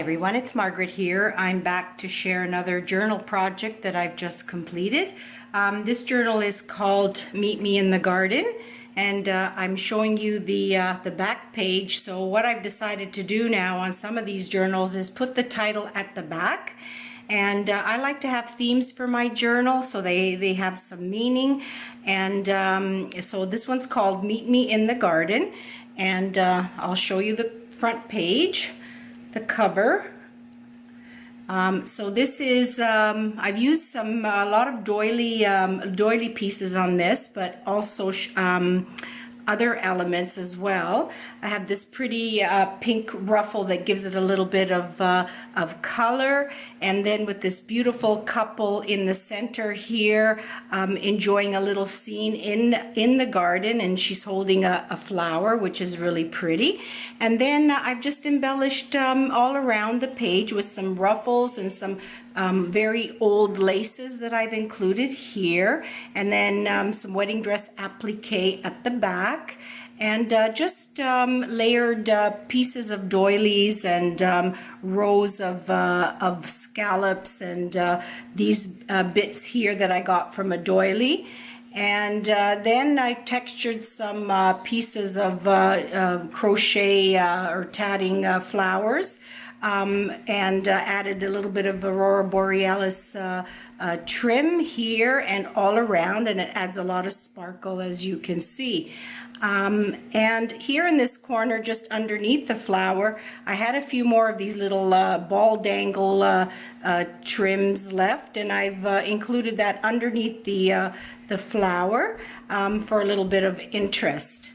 everyone, it's Margaret here. I'm back to share another journal project that I've just completed. This journal is called Meet Me in the Garden, and I'm showing you the back page. So what I've decided to do now on some of these journals is put the title at the back. And I like to have themes for my journal, so they have some meaning. And so this one's called Meet Me in the Garden, and I'll show you the front page, the cover. So this is, I've used a lot of doily pieces on this, but also other elements as well. I have this pretty pink ruffle that gives it a little bit of color, and then with this beautiful couple in the center here, enjoying a little scene in the garden, and she's holding a flower, which is really pretty. And then I've just embellished all around the page with some ruffles and some very old laces that I've included here, and then some wedding dress applique at the back, and just layered pieces of doilies and rows of scallops, and these bits here that I got from a doily. And then I textured some pieces of crochet or tatting flowers, and added a little bit of Aurora Borealis trim here and all around, and it adds a lot of sparkle, as you can see. And here in this corner, just underneath the flower, I had a few more of these little ball dangle trims left, and I've included that underneath the flower for a little bit of interest.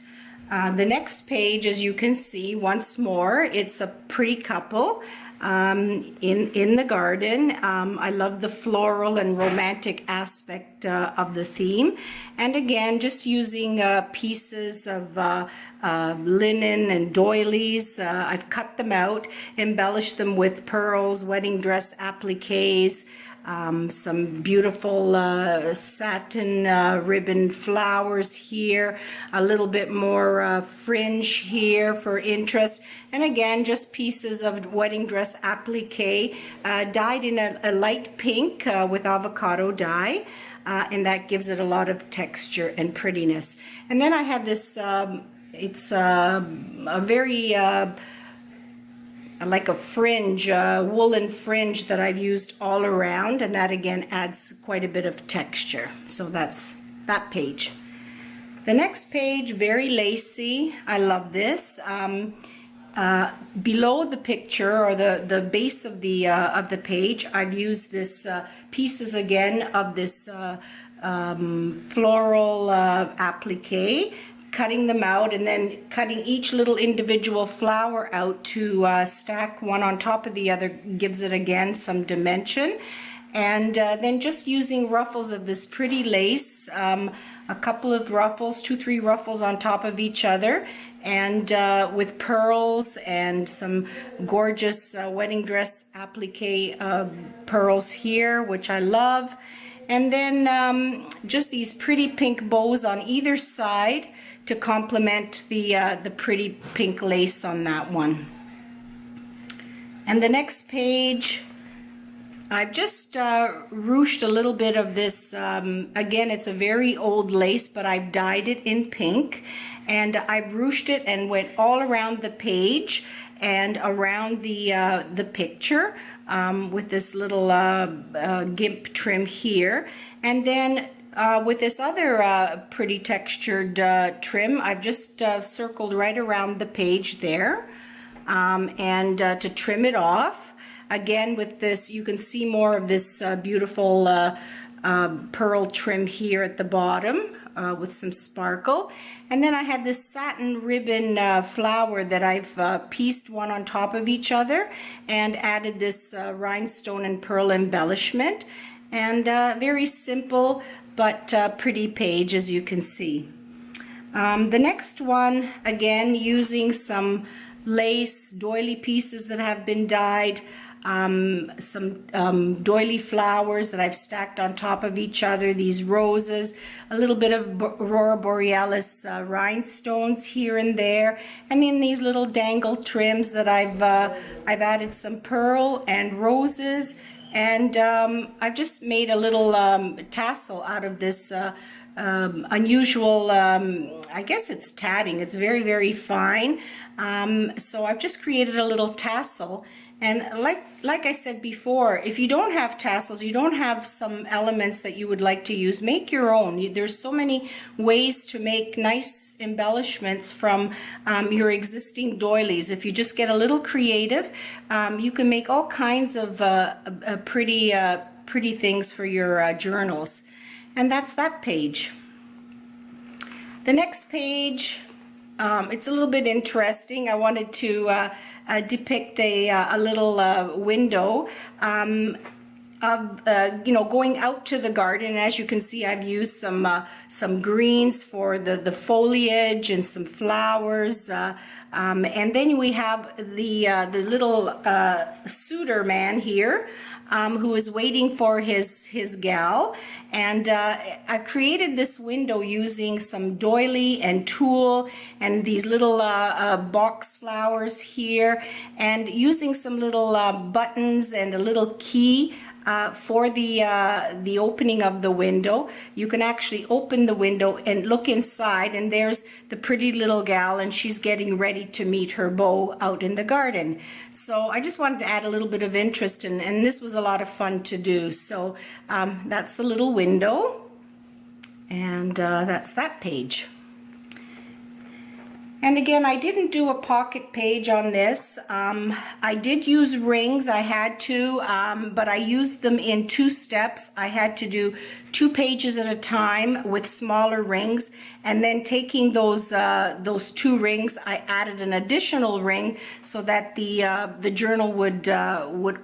The next page, as you can see, once more, it's a pretty couple in the garden. I love the floral and romantic aspect of the theme. And again, just using pieces of linen and doilies. I've cut them out, embellished them with pearls, wedding dress appliques, some beautiful satin ribbon flowers here, a little bit more fringe here for interest, and again just pieces of wedding dress applique dyed in a light pink with avocado dye, and that gives it a lot of texture and prettiness. And then I have this, it's a very like a fringe, woolen fringe that I've used all around, and that again adds quite a bit of texture. So that's that page. The next page, very lacy. I love this. Below the picture, or the base of the page, I've used this pieces again of this floral applique, cutting them out, and then cutting each little individual flower out to stack one on top of the other, gives it again some dimension. And then just using ruffles of this pretty lace, a couple of ruffles, 2-3 ruffles on top of each other, and with pearls and some gorgeous wedding dress applique pearls here, which I love. And then just these pretty pink bows on either side to complement the pretty pink lace on that one. And the next page, I've just ruched a little bit of this, again, it's a very old lace, but I've dyed it in pink, and I've ruched it and went all around the page and around the picture with this little gimp trim here. And then with this other pretty textured trim, I've just circled right around the page there, and to trim it off. Again, with this, you can see more of this beautiful pearl trim here at the bottom with some sparkle. And then I had this satin ribbon flower that I've pieced one on top of each other and added this rhinestone and pearl embellishment. And very simple but pretty page, as you can see. The next one, again, using some lace doily pieces that have been dyed. some doily flowers that I've stacked on top of each other, these roses, a little bit of Aurora Borealis rhinestones here and there, and then these little dangle trims that I've added some pearl and roses, and I've just made a little tassel out of this unusual, I guess it's tatting. It's very, very fine. So I've just created a little tassel. And like I said before, if you don't have tassels, you don't have some elements that you would like to use, make your own. There's so many ways to make nice embellishments from your existing doilies. If you just get a little creative, you can make all kinds of pretty things for your journals. And that's that page. The next page, it's a little bit interesting. I wanted to depict a little window of going out to the garden. As you can see, I've used some greens for the foliage and some flowers. And then we have the little suitor man here, who is waiting for his gal. And I created this window using some doily and tulle and these little box flowers here, and using some little buttons and a little key for the opening of the window. You can actually open the window and look inside, and there's the pretty little gal, and she's getting ready to meet her beau out in the garden. So I just wanted to add a little bit of interest, and this was a lot of fun to do. So that's the little window, and that's that page. And again, I didn't do a pocket page on this. I did use rings, I had to, but I used them in 2 steps. I had to do 2 pages at a time with smaller rings, and then taking those 2 rings, I added an additional ring so that the journal would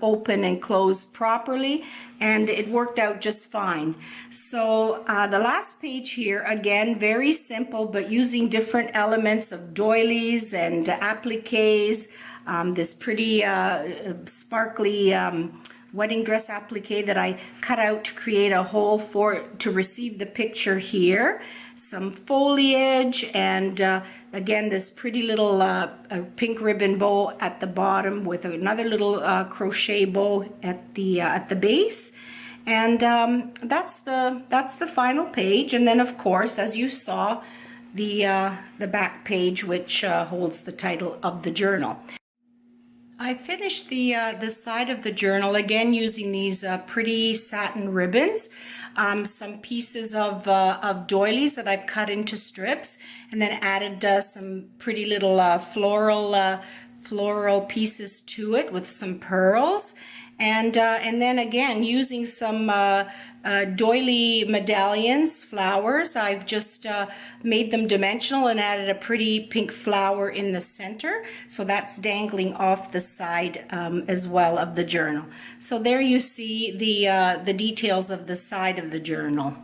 open and close properly, and it worked out just fine. So the last page here, again, very simple, but using different elements of doilies and appliques, this pretty sparkly wedding dress applique that I cut out to create a hole to receive the picture here. Some foliage, and again, this pretty little pink ribbon bow at the bottom with another little crochet bow at the base. And that's the final page. And then, of course, as you saw, the back page, which holds the title of the journal. I finished the side of the journal again using these pretty satin ribbons, some pieces of doilies that I've cut into strips, and then added some pretty little floral pieces to it with some pearls, and then again using some doily medallions, flowers. I've just made them dimensional and added a pretty pink flower in the center, so that's dangling off the side as well of the journal. So there you see the details of the side of the journal.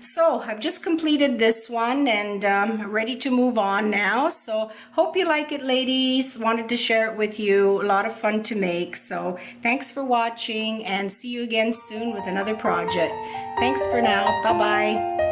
So I've just completed this one, and ready to move on now. So hope you like it, ladies. Wanted to share it with you. A lot of fun to make. So thanks for watching, and see you again soon with another project. Thanks for now. Bye-bye.